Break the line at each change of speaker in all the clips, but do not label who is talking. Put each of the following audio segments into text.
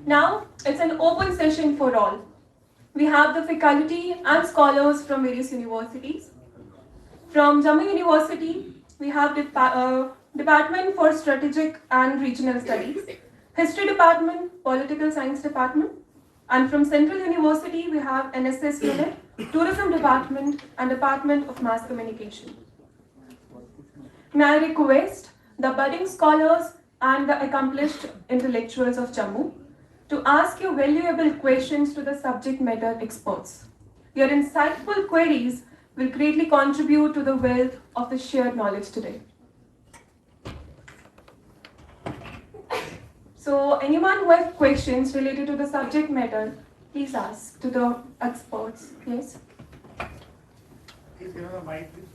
Now, it's an open session for all. We have the faculty and scholars from various universities. From Jammu University, we have the Department for Strategic and Regional Studies, History Department, Political Science Department, and from Central University, we have NSS Unit, Tourism Department, and Department of Mass Communication. May I request the budding scholars and the accomplished intellectuals of Jammu to ask you valuable questions to the subject matter experts. Your insightful queries will greatly contribute to the wealth of the shared knowledge today. So anyone who has questions related to the subject matter, please ask to the experts. Yes?
Please give the mic, please.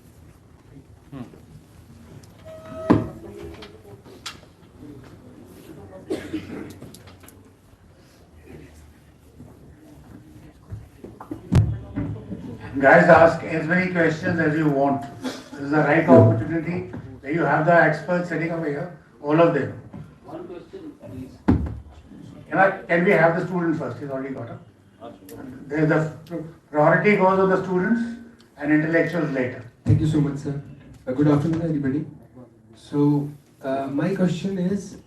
Guys, ask as many questions as you want. This is the right opportunity. There you have the experts sitting over here, all of them.
One question, please.
Can we have the student first? He's already got it. The priority goes on the students and intellectuals later.
Thank you so much, sir. Good afternoon, everybody. So, my question is,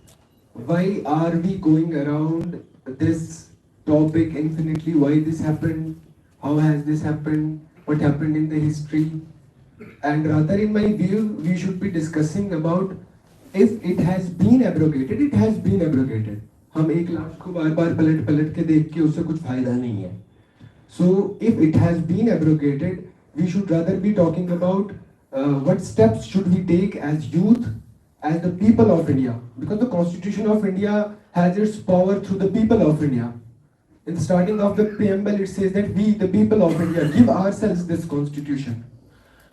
why are we going around this topic infinitely? Why this happened? How has this happened? What happened in the history? And rather, in my view, we should be discussing about if it has been abrogated, it has been abrogated. हम एक लाश को बार-बार पलट के देख के उससे कुछ फायदा नहीं है. So, if it has been abrogated, we should rather be talking about what steps should we take as youth, as the people of India, because the Constitution of India has its power through the people of India. In the starting of the preamble, it says that we, the people of India, give ourselves this Constitution.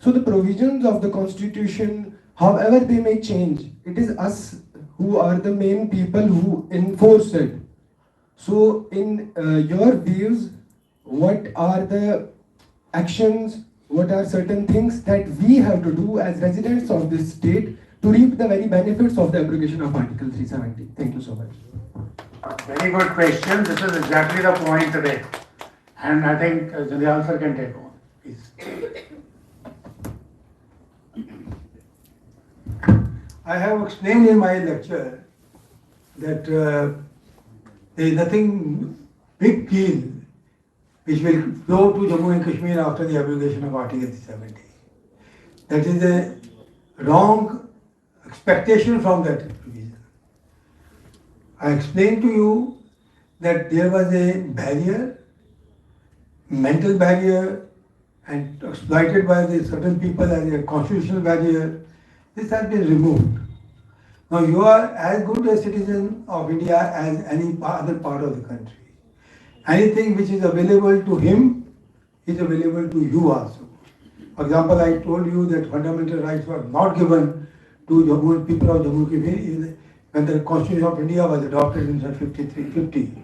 So the provisions of the Constitution, however they may change, it is us who are the main people who enforce it. So in your views, what are the actions, what are certain things that we have to do as residents of this state to reap the very benefits of the abrogation of Article 370? Thank you so much.
Very good question. This is exactly the point today. And I think the answer can take on. Please.
I have explained in my lecture that there is nothing big deal which will flow to Jammu and Kashmir after the abrogation of Article 370. That is a wrong expectation from that provision. I explained to you that there was a barrier, mental barrier, and exploited by the certain people as a constitutional barrier. This has been removed. Now you are as good a citizen of India as any other part of the country. Anything which is available to him is available to you also. For example, I told you that fundamental rights were not given to people of Jammu and Kashmir when the Constitution of India was adopted in 1950.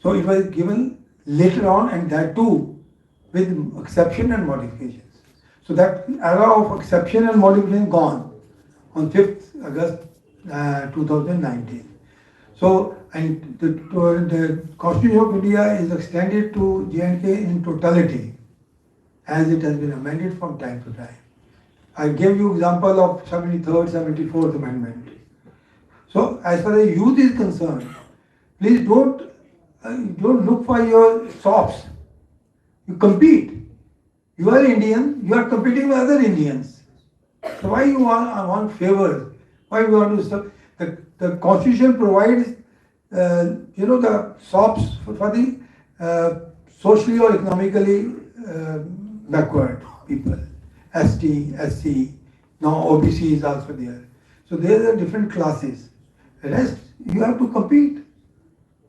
So it was given later on, and that too with exception and modifications. So that era of exception and modification gone on 5th August 2019. So, and the Constitution of India is extended to J&K in totality as it has been amended from time to time. I gave you example of 73rd, 74th Amendment. So, as far as youth is concerned, please don't look for your sops. You compete. You are Indian, you are competing with other Indians. So why you want favors? Why you want to? The Constitution provides, the sops for the socially or economically backward people, ST, SC. Now OBC is also there. So there are different classes. The rest you have to compete.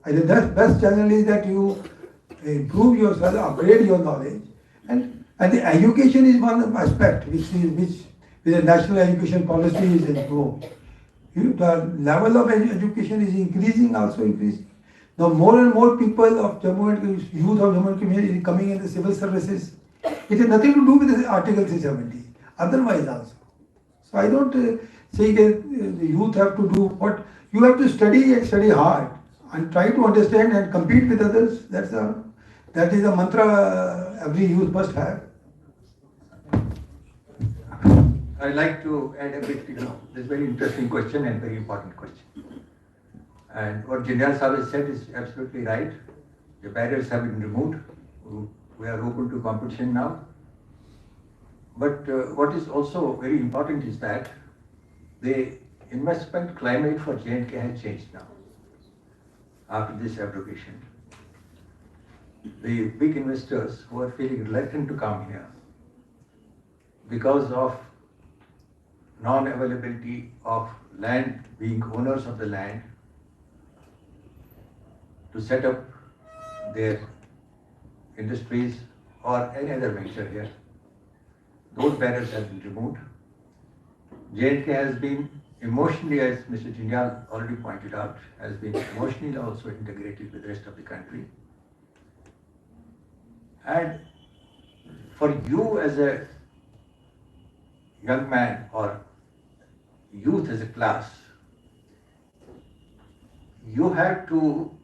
I think the best channel is that you improve yourself, upgrade your knowledge, and the education is one aspect which with the national education policy is improved. The level of education is increasing, also increasing. Now more and more people of Jammu and youth of Jammu and Kashmir is coming in the civil services. It has nothing to do with the Article 370. Otherwise also. So I don't say that the youth have to do what you have to study and study hard. and try to understand and compete with others. That is the mantra every youth must have.
I'd like to add a bit, this very interesting question and very important question. And what General Saab has said is absolutely right. The barriers have been removed. We are open to competition now. But what is also very important is that the investment climate for J&K has changed now after this abrogation. The big investors who are feeling reluctant to come here because of non-availability of land, being owners of the land, to set up their industries or any other venture here. Those barriers have been removed. J&K has been emotionally, as Mr. Jinyal already pointed out, has been emotionally also integrated with the rest of the country. And for you as a young man or youth as a class, you have to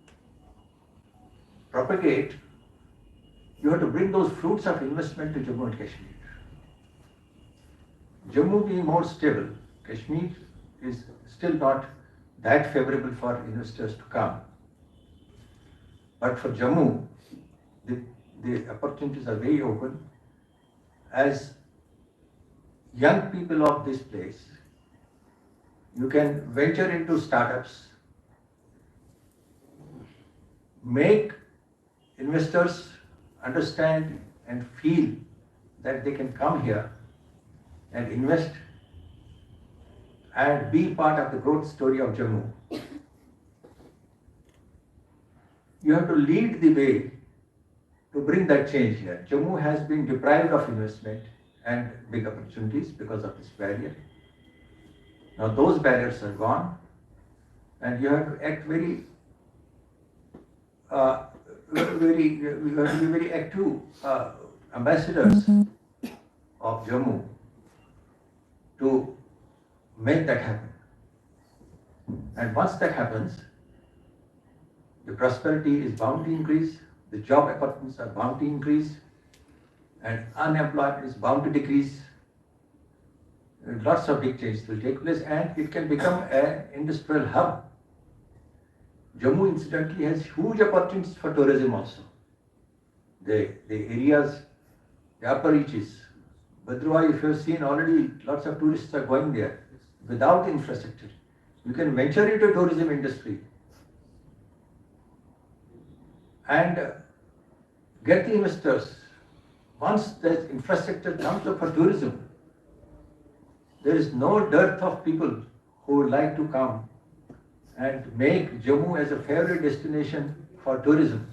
propagate, you have to bring those fruits of investment to Jammu and Kashmir. Jammu being more stable, Kashmir is still not that favorable for investors to come. But for Jammu, the opportunities are very open. As young people of this place, you can venture into startups, make investors understand and feel that they can come here and invest and be part of the growth story of Jammu. You have to lead the way to bring that change here. Jammu has been deprived of investment and big opportunities because of this barrier. Now those barriers are gone, and you have to act you have to be very active ambassadors of Jammu to make that happen. And once that happens, the prosperity is bound to increase, the job opportunities are bound to increase, and unemployment is bound to decrease. Lots of big changes will take place, and it can become an industrial hub. Jammu incidentally has huge opportunities for tourism also. The areas, the upper reaches, Bhadrwai, if you have seen already, lots of tourists are going there without infrastructure. You can venture into tourism industry and get the investors. Once the infrastructure comes up for tourism, there is no dearth of people who would like to come and make Jammu as a favorite destination for tourism.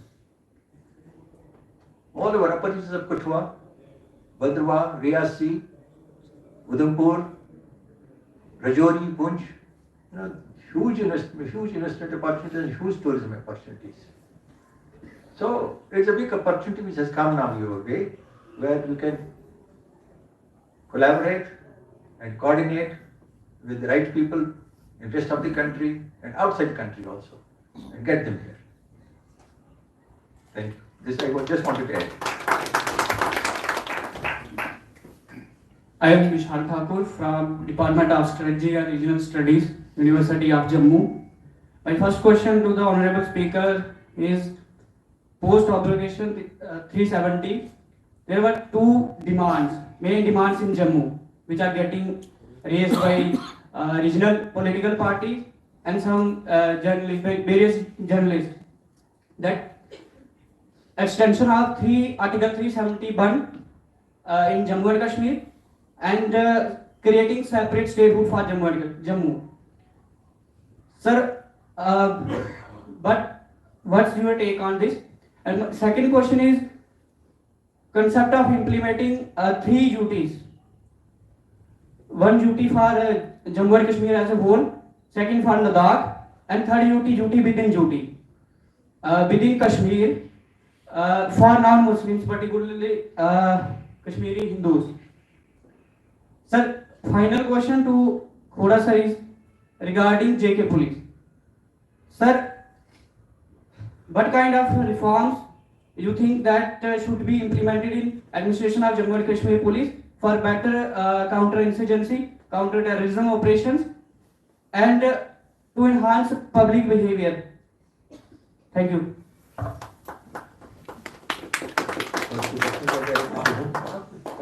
All over upper reaches of Kathua, Bhadrwai, Riyasi, Udhampur, Rajouri, Punj, huge investment opportunities and huge tourism opportunities. So it's a big opportunity which has come now your way, where you can collaborate and coordinate with the right people in the rest of the country and outside the country also, and get them here. Thank you. This I just wanted to add.
I am Vishal Thakur from Department of Strategy and Regional Studies, University of Jammu. My first question to the Honorable Speaker is, post-abrogation 370, there were two demands, main demands in Jammu, which are getting raised by regional political parties and some various journalists, that extension of Article 371 in Jammu and Kashmir, and creating separate statehood for Jammu. Sir, but what's your take on this? And my second question is, concept of implementing three duties. One duty for Jammu and Kashmir as a whole, second for Ladakh, and third duty within duty. Within Kashmir, for non-Muslims, particularly Kashmiri Hindus. Sir, final question to Khoda sir is regarding JK police. Sir, what kind of reforms you think that should be implemented in administration of Jammu and Kashmir police for better counter-insurgency, counter-terrorism operations, and to enhance public behavior? Thank you.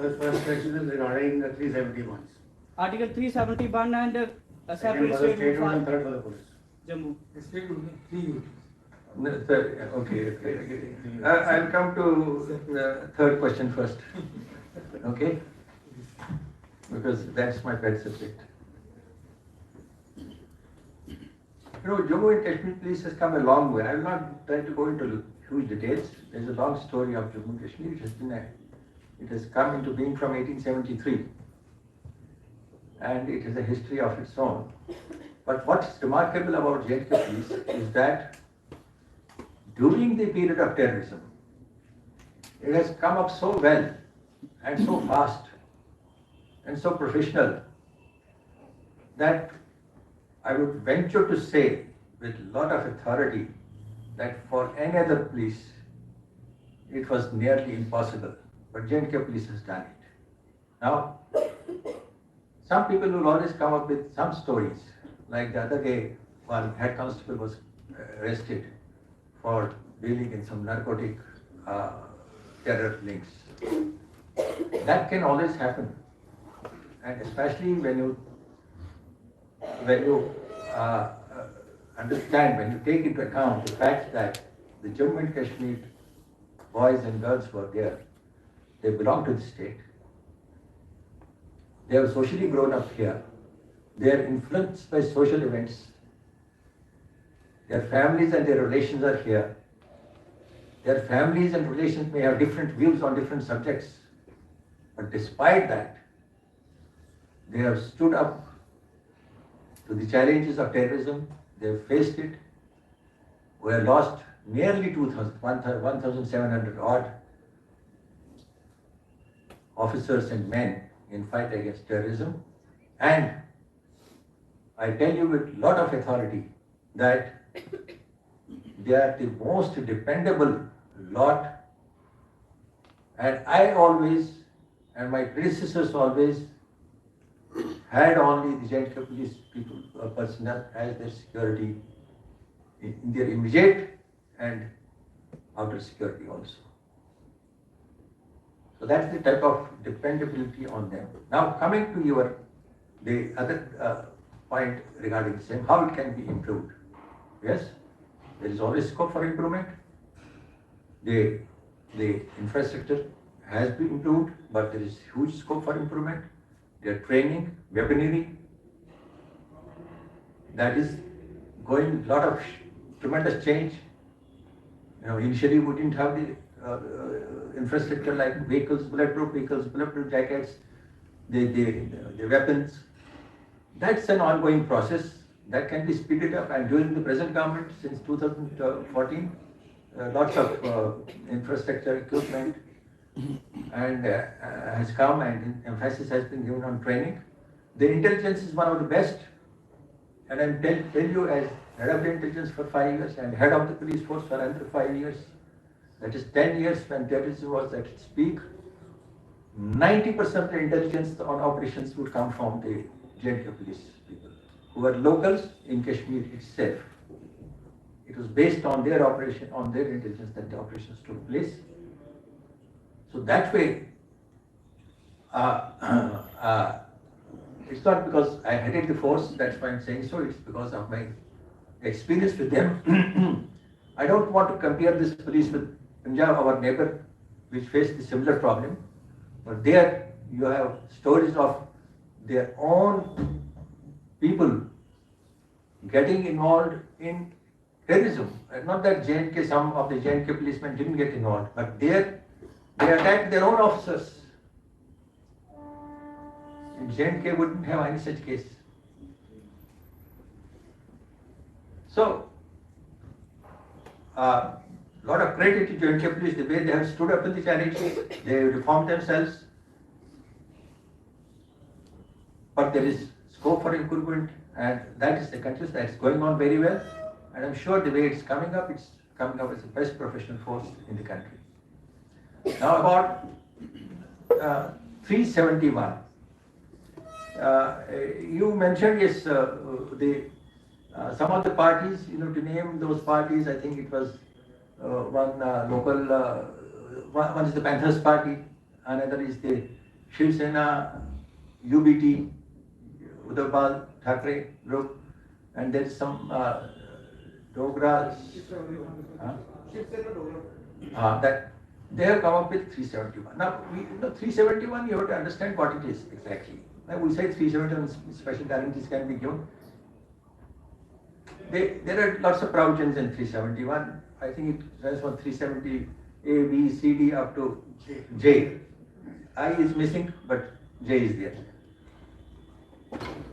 The first question is regarding the 371.
Article 371 and
Second
separate
for the
state
state
for
and third for the police.
Jammu.
No, sir, okay. I'll come to the third question first. Okay? Because that's my pet subject. You know, Jammu and Kashmir police has come a long way. I will not try to go into huge details. There's a long story of Jammu and Kashmir. It has come into being from 1873. And it has a history of its own. But what's remarkable about J&K police is that during the period of terrorism, it has come up so well and so fast and so professional that I would venture to say with a lot of authority that for any other police it was nearly impossible, but J&K police has done it. Now, some people will always come up with some stories, like the other day one head constable was arrested for dealing in some narcotic terror links. That can always happen, and especially when you understand, when you take into account the fact that the Jammu and Kashmir boys and girls who are there, they belong to the state. They have socially grown up here. They are influenced by social events. Their families and their relations are here. Their families and relations may have different views on different subjects. But despite that, they have stood up to the challenges of terrorism. They have faced it. We have lost nearly 1,700 odd officers and men in fight against terrorism. And I tell you with a lot of authority that they are the most dependable lot. And I always, and my predecessors always, had only the J&K police people, personnel as their security in their immediate and outer security also. So that's the type of dependability on them. Now coming to the other point regarding the same, how it can be improved. Yes, there is always scope for improvement. The infrastructure has been improved, but there is huge scope for improvement. Their training, weaponry, that is going a lot of tremendous change. You know, initially we didn't have the infrastructure like vehicles, bulletproof jackets, the weapons. That's an ongoing process that can be speeded up, and during the present government since 2014, lots of infrastructure equipment and has come, and emphasis has been given on training. The intelligence is one of the best, and I tell you, as head of the intelligence for 5 years and head of the police force for another 5 years, that is 10 years when terrorism was at its peak, 90% of the intelligence on operations would come from the J&K police people, who were locals in Kashmir itself. It was based on their operation, on their intelligence that the operations took place. So that way, it's not because I headed the force, that's why I'm saying so, it's because of my experience with them. I don't want to compare this police with Punjab, our neighbor, which faced a similar problem, but there you have stories of their own people getting involved in terrorism. Not that J&K, some of the J&K policemen didn't get involved, but they attacked their own officers. In J&K wouldn't have any such case. So, lot of credit to J&K police, the way they have stood up in the challenges, they reformed themselves. But there is scope for improvement, and that is the continuous, that's going on very well. And I'm sure the way it's coming up coming up as the best professional force in the country. Now about 371. You mentioned, yes, some of the parties, to name those parties, I think it was one local, one is the Panthers party, another is the Shiv Sena, UBT, Uddhav Thackeray group, and there is some Dogra, that they have come up with 371. Now, 371, you have to understand what it is exactly. Now, we say 371 special guarantees can be given. There are lots of provisions in 371. I think it runs from 370 A, B, C, D up to J. I is missing, but J is there.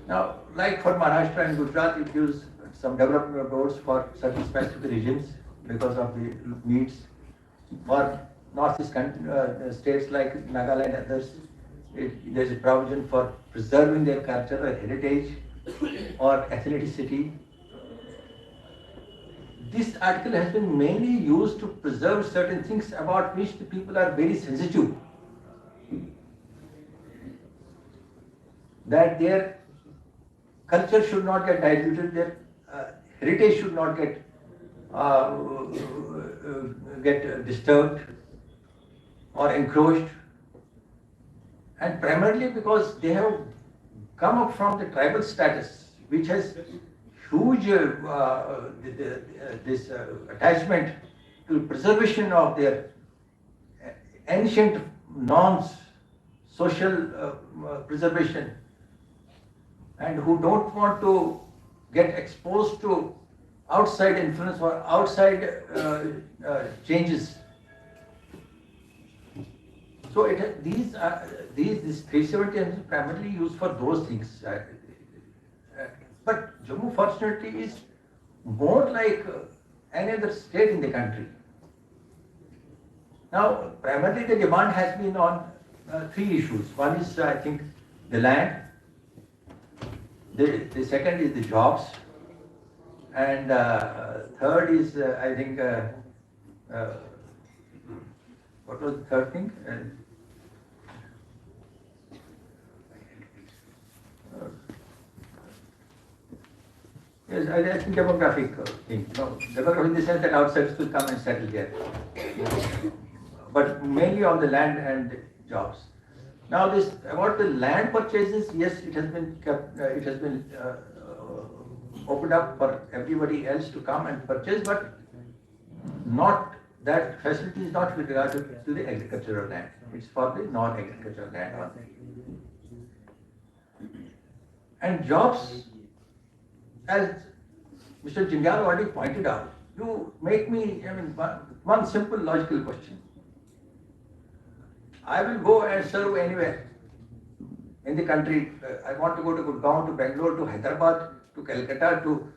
Now, like for Maharashtra and Gujarat, it gives some development boards for certain specific regions because of the needs. For northeast states like Nagaland and others, there is a provision for preserving their cultural heritage or ethnicity. This article has been mainly used to preserve certain things about which the people are very sensitive. That their culture should not get diluted, their heritage should not get disturbed or encroached, and primarily because they have come up from the tribal status, which has huge this attachment to preservation of their ancient norms, social preservation, and who don't want to get exposed to outside influence or outside changes. So this 370 is primarily used for those things. But Jammu, fortunately, is more like any other state in the country. Now, primarily the demand has been on three issues. One is, I think, the land. The second is the jobs. And third is, I think, what was the third thing? Yes, I think demographic thing. No, demographic in the sense that outsiders will come and settle here. But mainly on the land and jobs. Now this about the land purchases, yes, it has been kept, it has been opened up for everybody else to come and purchase, but not that facility is not with regard to the agricultural land. It's for the non-agricultural land only. And jobs, as Mr. Jindal already pointed out, you make me, one simple logical question. I will go and serve anywhere in the country. I want to go to Gurgaon, to Bangalore, to Hyderabad, to Calcutta, to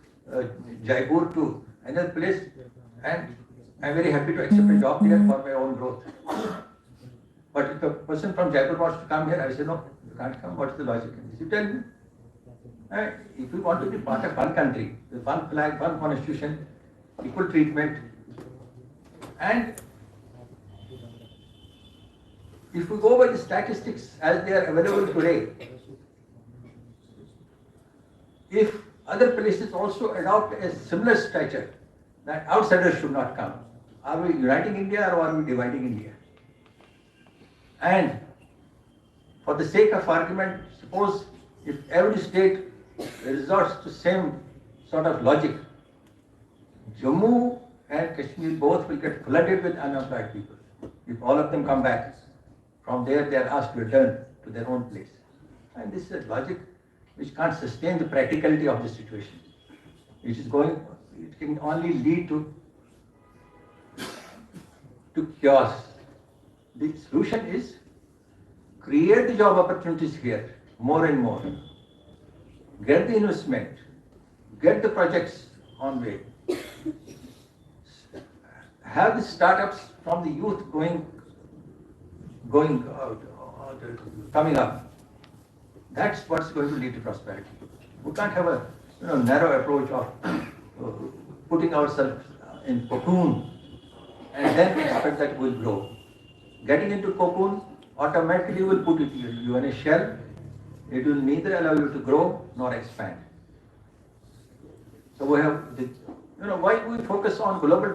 Jaipur, to another place, and I'm very happy to accept a job there for my own growth. But if a person from Jaipur wants to come here, I say, no, you can't come. What's the logic? You tell me. If we want to be part of one country, with one flag, one constitution, equal treatment, and if we go by the statistics as they are available today, if other places also adopt a similar stature, that outsiders should not come, are we uniting India or are we dividing India? And for the sake of argument, suppose if every state resorts to same sort of logic, Jammu and Kashmir both will get flooded with unemployed people. If all of them come back, from there they are asked to return to their own place. And this is a logic which can't sustain the practicality of the situation. It can only lead to chaos. The solution is create the job opportunities here more and more. Get the investment, get the projects on way. Have the startups from the youth coming up. That's what's going to lead to prosperity. We can't have a narrow approach of putting ourselves in cocoon and then expect that it will grow. Getting into cocoon automatically will put you in a shell. It will neither allow you to grow nor expand. So we have, why we focus on global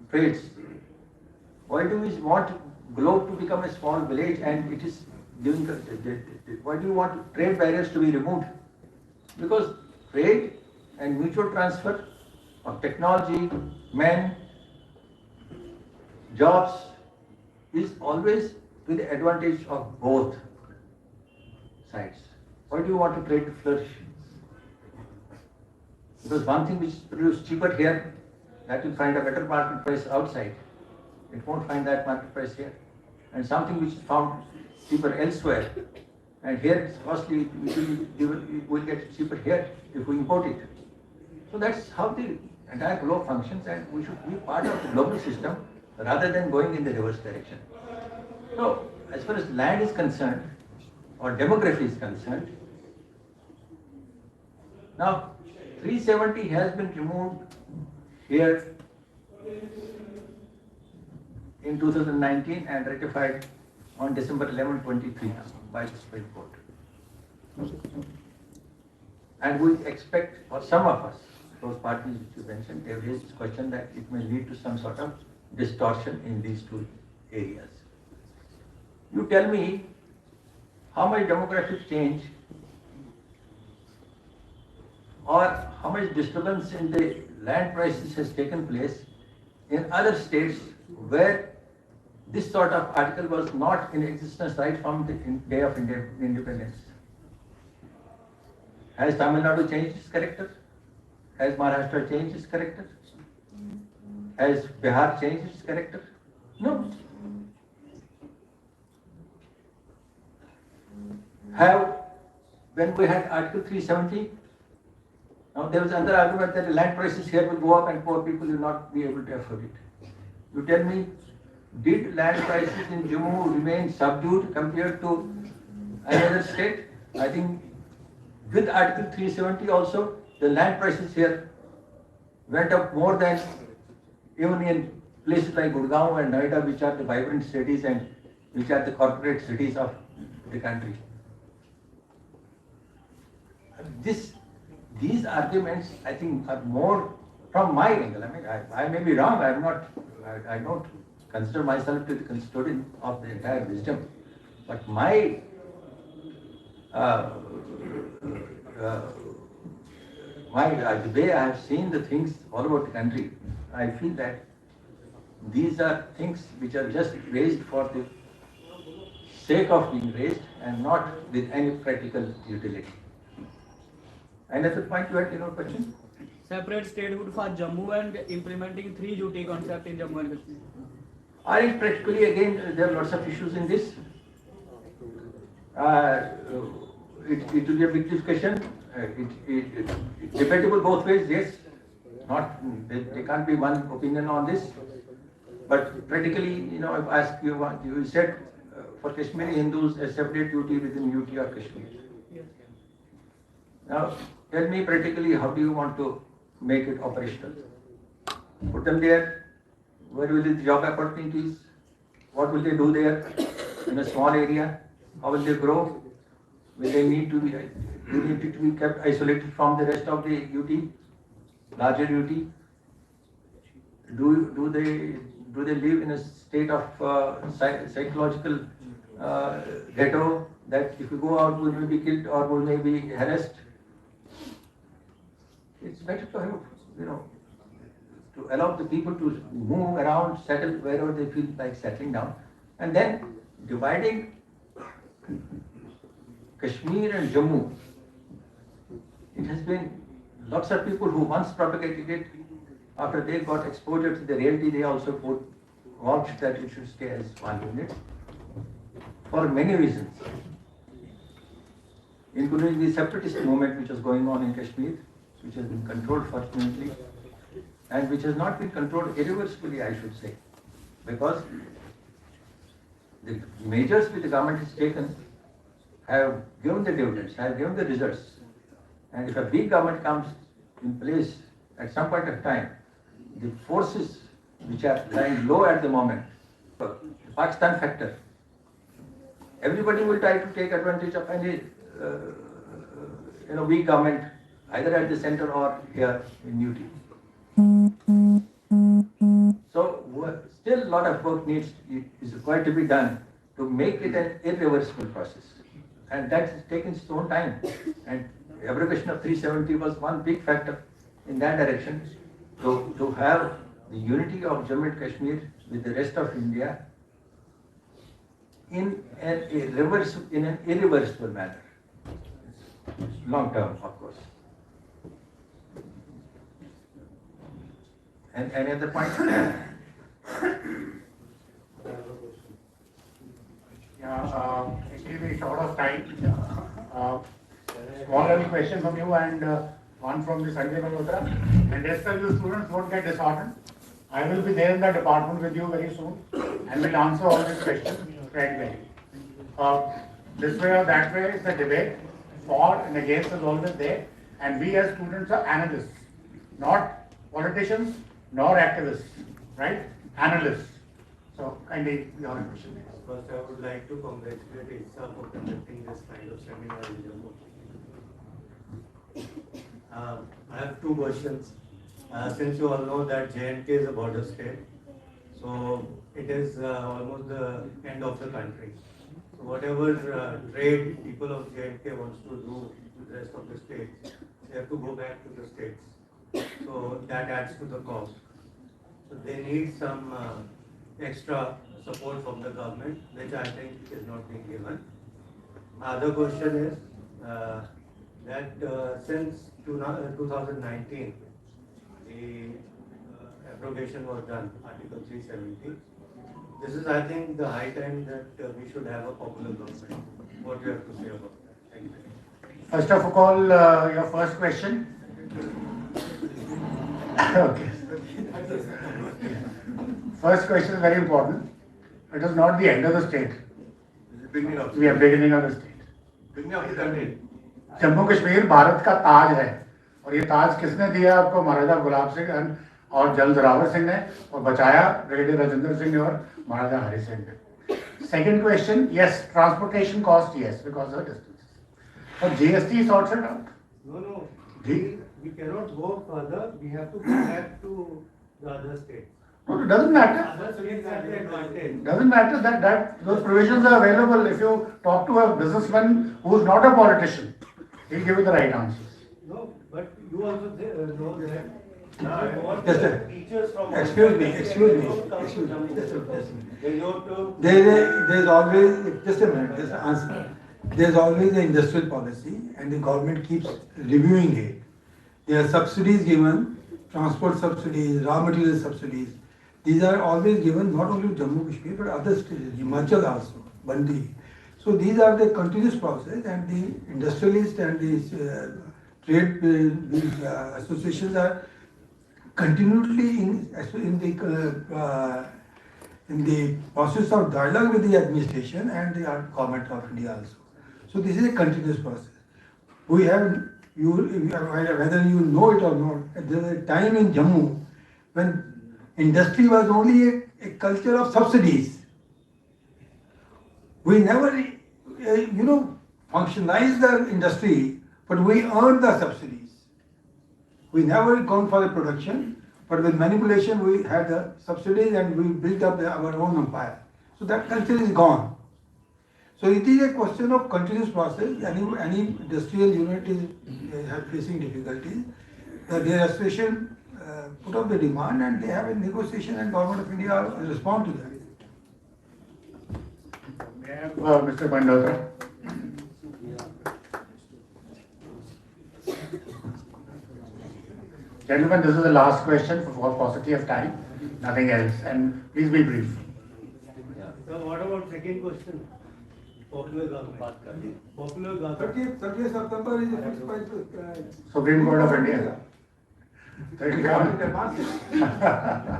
trades? Why do we want globe to become a small village and it is giving, why do you want trade barriers to be removed? Because trade and mutual transfer of technology, men, jobs is always to the advantage of both sides. Why do you want to trade to flourish? Because one thing which is produced cheaper here, that will find a better market price outside. It won't find that market price here. And something which is found cheaper elsewhere, and here it's costly, we will get it cheaper here if we import it. So that's how the entire globe functions, and we should be part of the global system rather than going in the reverse direction. So, as far as land is concerned, or demography is concerned, now 370 has been removed here in 2019 and ratified on December 11, 23 by the Supreme Court. And we expect, or some of us, those parties which you mentioned, they have raised this question that it may lead to some sort of distortion in these two areas. You tell me how much demographic change or how much disturbance in the land prices has taken place in other states where this sort of article was not in existence right from the day of independence. Has Tamil Nadu changed its character? Has Maharashtra changed its character? Has Bihar changed its character? No. When we had Article 370, now there was another argument that the land prices here will go up and poor people will not be able to afford it. You tell me, did land prices in Jammu remain subdued compared to another state? I think with Article 370 also, the land prices here went up more than even in places like Gurgaon and Noida, which are the vibrant cities and which are the corporate cities of the country. These arguments, I think, are more from my angle. I mean, I may be wrong. I don't consider myself to be the custodian of the entire wisdom, but the way I have seen the things all over the country, I feel that these are things which are just raised for the sake of being raised and not with any practical utility. Another point you had in your question?
Separate statehood for Jammu and implementing 3 UT concept in Jammu and Kashmir.
I think practically again there are lots of issues in this. It will be a big discussion. It's debatable both ways, yes. There can't be one opinion on this. But practically, if I ask you, you said for Kashmiri Hindus a separate UT within UT or Kashmir. Now, tell me practically how do you want to make it operational? Put them there. Where will be the job opportunities? What will they do there in a small area? How will they grow? Will they need to be kept isolated from the rest of the UT, larger UT? Do they live in a state of psychological ghetto that if you go out we may be killed or we may be harassed? It's better to have, to allow the people to move around, settle wherever they feel like settling down, and then dividing Kashmir and Jammu. It has been lots of people who once propagated it, after they got exposure to the reality, they also vouched that it should stay as one unit for many reasons, including the separatist movement which was going on in Kashmir, which has been controlled fortunately, and which has not been controlled irreversibly, I should say, because the measures which the government has taken have given the dividends, have given the results. And if a big government comes in place at some point of time, the forces which are lying low at the moment. The Pakistan factor. Everybody will try to take advantage of any weak government, either at the center or here in UT. So still a lot of work is required to be done to make it an irreversible process, and that has taken its own time. And abrogation of 370 was one big factor in that direction, to have the unity of Jammu and Kashmir with the rest of India in an irreversible manner. Long term, of course. And any other point?
Actually we're short of time. Small level question from you and one from the Sanjay Malhotra. And rest of you students don't get disheartened. I will be there in the department with you very soon and will answer all these questions practically. This way or that way is the debate. For and against is always there. And we as students are analysts, not politicians nor activists, right? Analysts. So kindly your question.
First, I would like to congratulate ITSA for conducting this kind of seminar in Jammu. I have two questions. Since you all know that J&K is a border state, so it is almost the end of the country. So whatever trade people of J&K wants to do with the rest of the states, they have to go back to the states. So that adds to the cost. So they need some extra support from the government, which I think is not being given. Other question is that since 2019, the abrogation was done, Article 370. This is, I think, the high time that we should have a popular government. What do you have to say about that? Thank you.
First of all, your first question. Okay. First question is very important. It is not the end of the state. We are beginning of the state.
Beginning of the country.
Jammu Kashmir Bharat का ताज है और ये ताज किसने दिया आपको? महाराजा गुलाब सिंह और जल जोरावर सिंह ने, और बचाया ब्रिगेडियर राजेंद्र सिंह ने और महाराजा हरि सिंह ने. Second question, yes, transportation cost, yes, because of distances. But GST is sorted out.
No.
G-
We cannot go further. We have to go back to the other states.
No, it doesn't matter.
Other states have the advantage.
Doesn't matter that those provisions are available. If you talk to a businessman who is not a politician, he'll give you the right answers.
No, but you also know that.
Yes, sir.
Teachers from
Excuse me.
Just
There's always, just a minute, just answer. There's always an industrial policy and the government keeps reviewing it. There are subsidies given, transport subsidies, raw material subsidies. These are always given not only to Jammu and Kashmir but other states, Himachal also, Bandi. So these are the continuous process, and the industrialists and the trade associations are continually in the process of dialogue with the administration and the government of India also. So this is a continuous process. We have, whether you know it or not, there was a time in Jammu when industry was only a culture of subsidies. We never, functionalized the industry, but we earned the subsidies. We never gone for the production, but with manipulation we had the subsidies and we built up our own empire. So that culture is gone. So it is a question of continuous process. Any industrial unit is facing difficulties. Their association put up the demand and they have a negotiation, and Government of India will respond to that.
May I have Mr. Bandotra? Gentlemen, this is the last question for paucity of time, nothing else, and please be brief.
So what about second question? Popular government. Popular government.
30th September is a fixed price.
Supreme Court of India. Thirty come.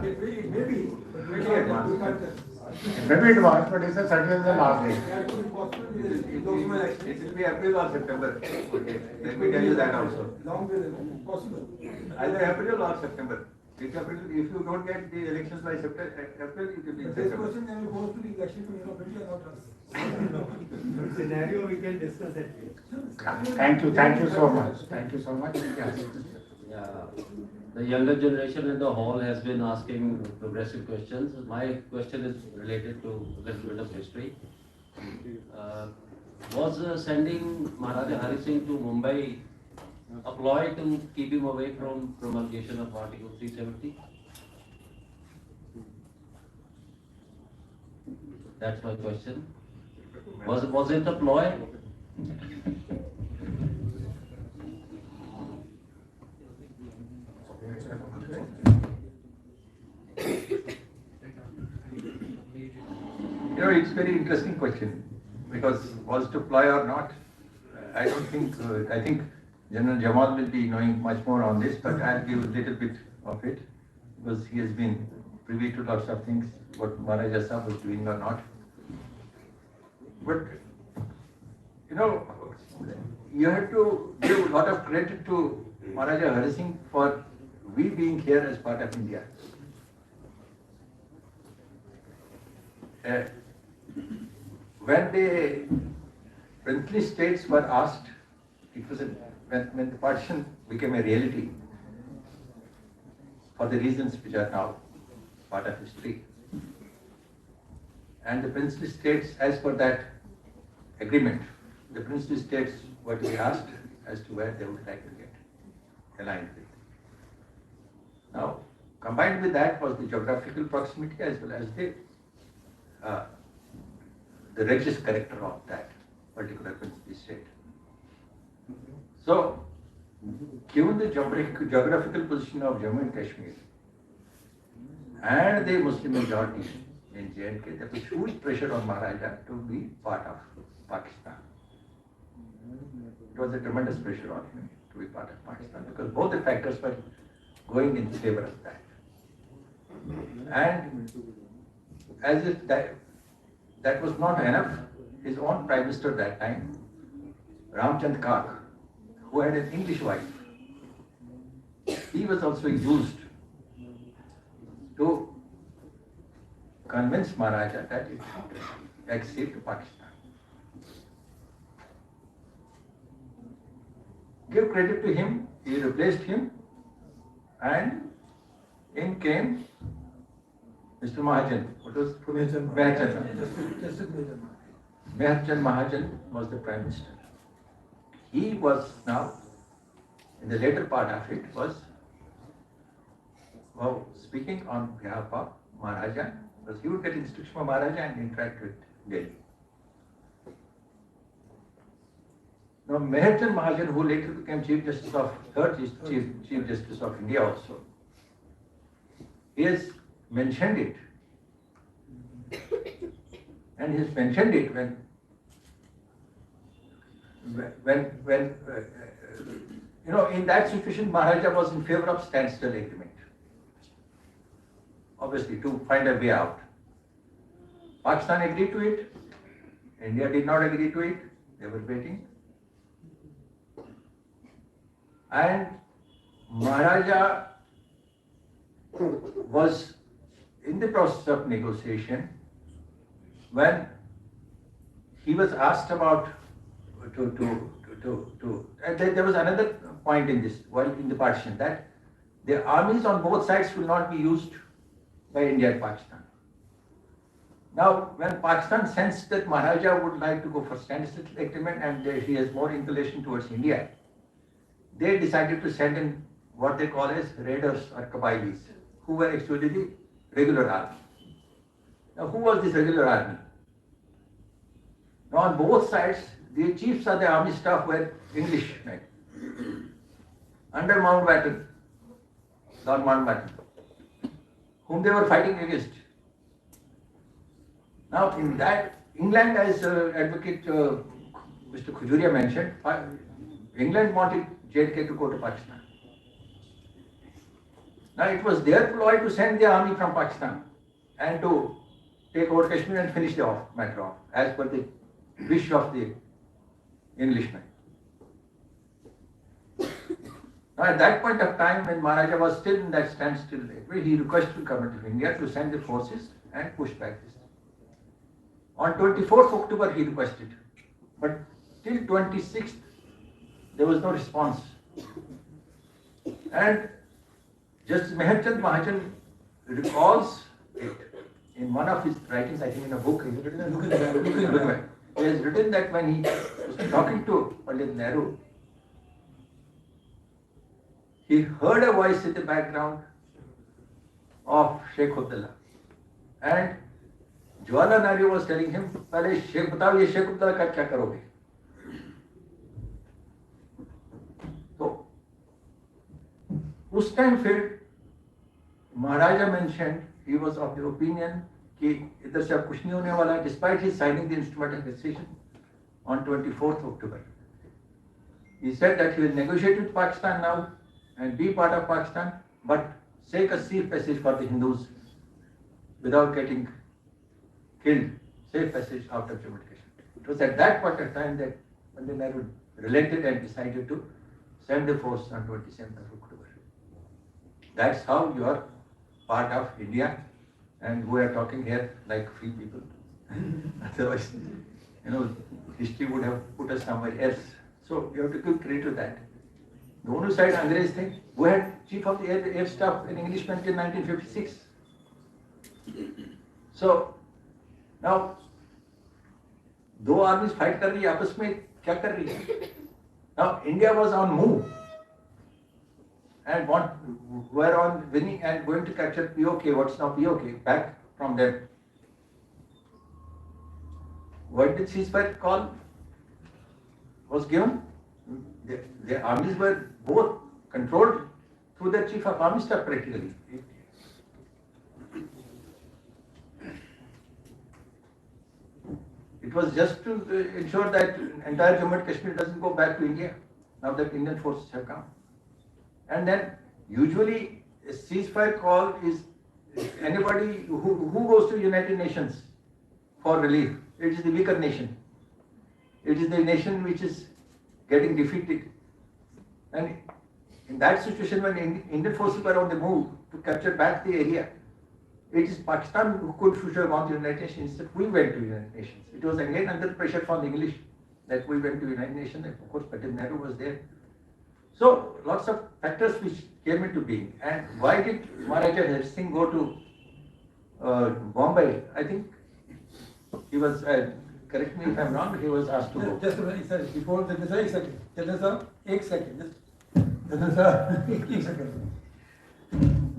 It may be.
Maybe it was, but it's a 30th is the last day.
It will be April or September. Okay. Let me tell you that also.
Possible.
Either April or September. If you don't get the elections by September, April, it will be
But this
September.
question then goes to the election committee, not us.
Scenario we can discuss it.
Thank you so much. Thank you so much. Yes.
Yeah, the younger generation in the hall has been asking progressive questions. My question is related to a little bit of history. Was sending Maharaja Hari Singh to Mumbai a ploy to keep him away from promulgation of Article 370? That's my question. Was it a ploy?
It's a very interesting question because was to ploy or not, I don't think, I think General Jamal will be knowing much more on this, but I'll give a little bit of it because he has been privy to lots of things, what Maharaja Sahib was doing or not. But, you have to give a lot of credit to Maharaja Hari Singh for we being here as part of India. When the princely states were asked, it was when the partition became a reality, for the reasons which are now part of history, and the princely states, as per that agreement, the princely states were to be asked as to where they would like to get aligned with. Now, combined with that was the geographical proximity as well as the religious character of that particular princely state. So, given the geographical position of Jammu and Kashmir and the Muslim majority in J&K, there was huge pressure on Maharaja to be part of Pakistan. It was a tremendous pressure on him to be part of Pakistan because both the factors were going in favor of that. And as if that was not enough, his own Prime Minister at that time, Ramchand Kak, who had an English wife, he was also used to convince Maharaja that it should accede to Pakistan. Give credit to him, he replaced him, and in came Mr. Mahajan. What was Meherchand Mahajan was the Prime Minister. He was now, in the later part of it, was speaking on behalf of Maharaja, because he would get instruction from Maharaja and interact with Delhi. Now, Meherchand Mahajan, who later became Chief Justice of Chief Justice of India also, he has mentioned it, and he has mentioned it when in that situation, Maharaja was in favor of standstill agreement, obviously to find a way out. Pakistan agreed to it, India did not agree to it, they were waiting. And Maharaja was in the process of negotiation when he was asked about and there was another point in this, in the partition, that the armies on both sides will not be used by India and Pakistan. Now, when Pakistan sensed that Maharaja would like to go for standstill agreement and he has more inclination towards India, they decided to send in what they call as raiders or Kabailis, who were actually the regular army. Now, who was this regular army? Now, on both sides, the chiefs of the army staff were Englishmen, under Mountbatten, Lord Mountbatten, whom they were fighting against. Now, in that, England, as Advocate Mr. Khujuria mentioned, England wanted J&K to go to Pakistan. Now, it was their ploy to send the army from Pakistan and to take over Kashmir and finish the matter off, as per the wish of the Englishmen. Now, at that point of time, when Maharaja was still in that standstill, he requested the government of India to send the forces and push back this. On 24th October, he requested, but till 26th, there was no response. And Justice Meherchand Mahajan recalls it in one of his writings, I think in a book. He has written that when he was talking to Pandit Nehru, he heard a voice in the background of Sheikh Abdullah. And Jawahar Nehru was telling him, "Pehle Sheikh batao, ye Sheikh Abdullah ka kya karoge?" So, उस time फिर महाराजा mentioned he was of the opinion कि इधर से अब कुछ नहीं होने वाला, despite his signing the instrument of decision on 24th October. He said that he will negotiate with Pakistan now and be part of Pakistan, but take a safe passage for the Hindus without getting killed, safe passage out of Jammu and Kashmir. It was at that point of time that Pandit Nehru relented and decided to send the force on 27th of October. That's how you are part of India, and we are talking here like free people. Otherwise, history would have put us somewhere else. So you have to give credit to that. दोनों side अंग्रेज थे. We had chief of the air staff an Englishman in 1956. So now दो आर्मीज fight कर रही है आपस में, क्या कर रही है? Now India was on move and were on winning and going to capture POK, what's now POK, back from them. What did ceasefire call was given? The armies were both controlled through the chief of army staff practically. It was just to ensure that entire Jammu and Kashmir doesn't go back to India now that Indian forces have come. And then usually a ceasefire call is anybody who goes to United Nations for relief. It is the weaker nation. It is the nation which is getting defeated. And in that situation, when Indian forces were on the move to capture back the area, it is Pakistan who should have gone to United Nations. Instead, we went to United Nations. It was again under pressure from the English that we went to United Nations. And of course, Pandit Nehru was there. So lots of factors which came into being. And why did Maharaja Hari Singh go to Bombay? I think he was, correct me if I'm wrong, he was asked to go.
Just a minute, before the एक second. एक second. एक second.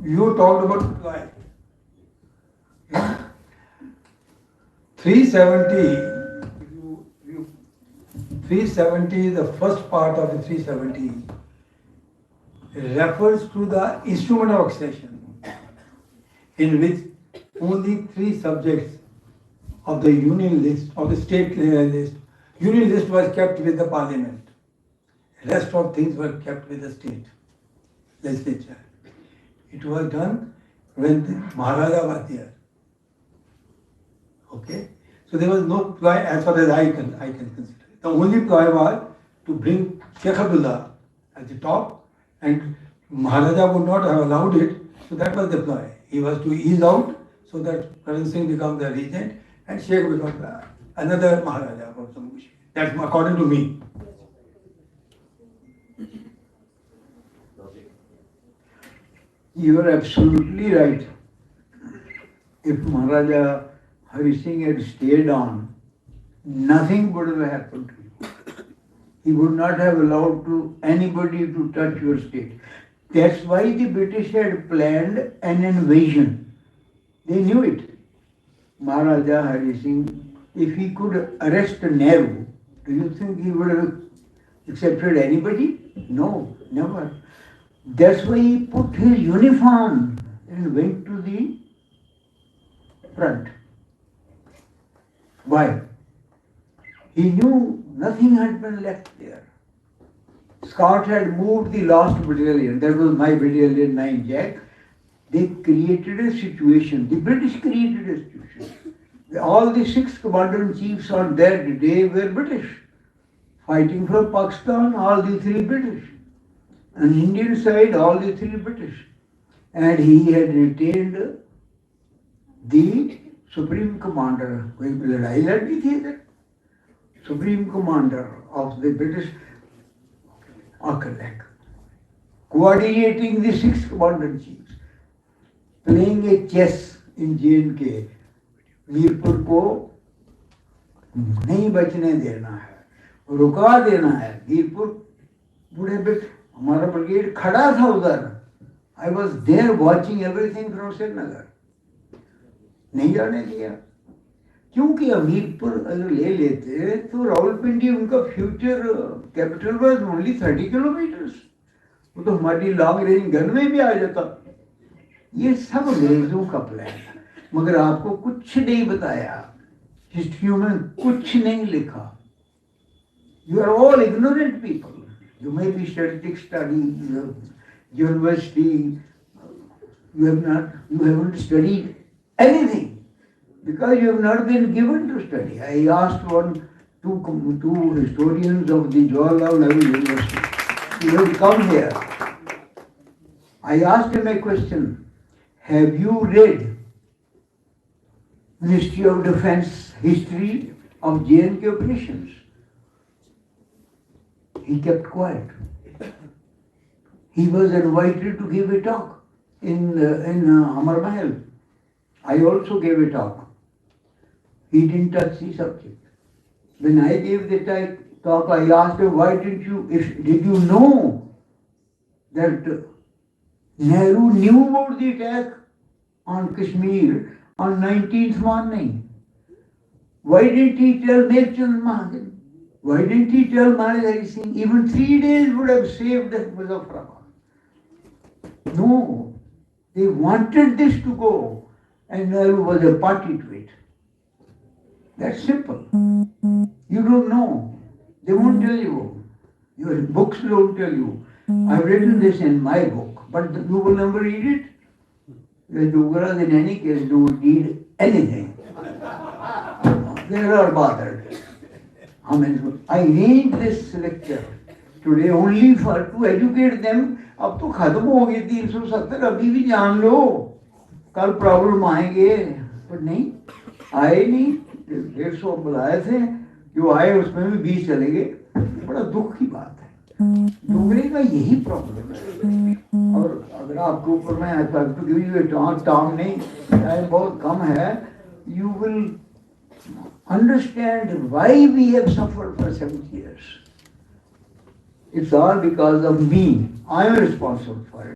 You talked about ply. 370, 370, the first part of the 370 refers to the instrument of accession, in which only 3 subjects of the union list, of the state list, union list was kept with the parliament. Rest of things were kept with the state legislature. It was done when the Maharaja was there. Okay? So there was no ploy as far as I can consider. The only ploy was to bring Sheikh Abdullah at the top, and Maharaja would not have allowed it, so that was the ploy. He was to ease out so that Karan Singh becomes the regent and Sheikh becomes another Maharaja from Jammu and Kashmir. That's according to me.
You are absolutely right. If Maharaja Hari Singh had stayed on, nothing would have happened to you. He would not have allowed to anybody to touch your state. That's why the British had planned an invasion. They knew it. Maharaja Hari Singh, if he could arrest Nehru, do you think he would have accepted anybody? No, never. That's why he put his uniform and went to the front. Why? He knew nothing had been left there. Scott had moved the last battalion, that was my battalion 9 Jack. They created a situation, the British created a situation. All the 6 commander-in-chiefs on that day were British. Fighting from Pakistan, all the 3 British. On Indian side, all the three British. And he had retained the Supreme Commander. कोई लड़ाई लड़ी थी इधर? Supreme Commander of the British Architect, coordinating the 6 commander-in-chiefs, playing a chess in J&K. Mirpur को नहीं बचने देना है, रुका देना है. मीरपुर पूरे पे हमारा ब्रिगेड खड़ा था उधर. I was there watching everything from Srinagar. नहीं जाने दिया, क्योंकि मीरपुर अगर ले लेते तो रावलपिंडी उनका future capital was only 30 kilometres. वो तो हमारी लॉन्ग रेंज गन में भी आ जाता. ये सब अंग्रेजों का प्लान है, मगर आपको कुछ नहीं बताया, हिस्ट्री में कुछ नहीं लिखा. You are all ignorant people. You may be statistics study university, you haven't studied anything because you have not been given to study. I asked two historians of the Jawaharlal Nehru University. He had come here. I asked him a question. Have you read Ministry of Defense history of J&K operations? He kept quiet. He was invited to give a talk in Amar Mahal. I also gave a talk. He didn't touch the subject. When I gave the talk, I asked him, why did you know that Nehru knew about the attack on Kashmir on 19th morning? Why didn't he tell Merchant Mahajan? Why didn't he tell Maharaja Singh? Even 3 days would have saved Muzaffarabad. No, they wanted this to go, and Nehru was a party to it. That's simple. You don't know. They won't tell you. Your books don't tell you. I've written this in my book, but you will never read it. The Dogaras in any case don't read anything. They are bothered. I read this lecture today only to educate them. अब तो खत्म हो गई 370, अभी भी जान लो, कल problem आएंगे. पर नहीं आए, नहीं. 150 बुलाए थे, जो आए उसमें भी 20 चले गए. बड़ा दुख की बात है. डोगरे का यही प्रॉब्लम है. और अगर आपके ऊपर मैं टाइम नहीं, टाइम बहुत कम है, you will understand why we have suffered for 70 years. It's all because of me. I am responsible for it.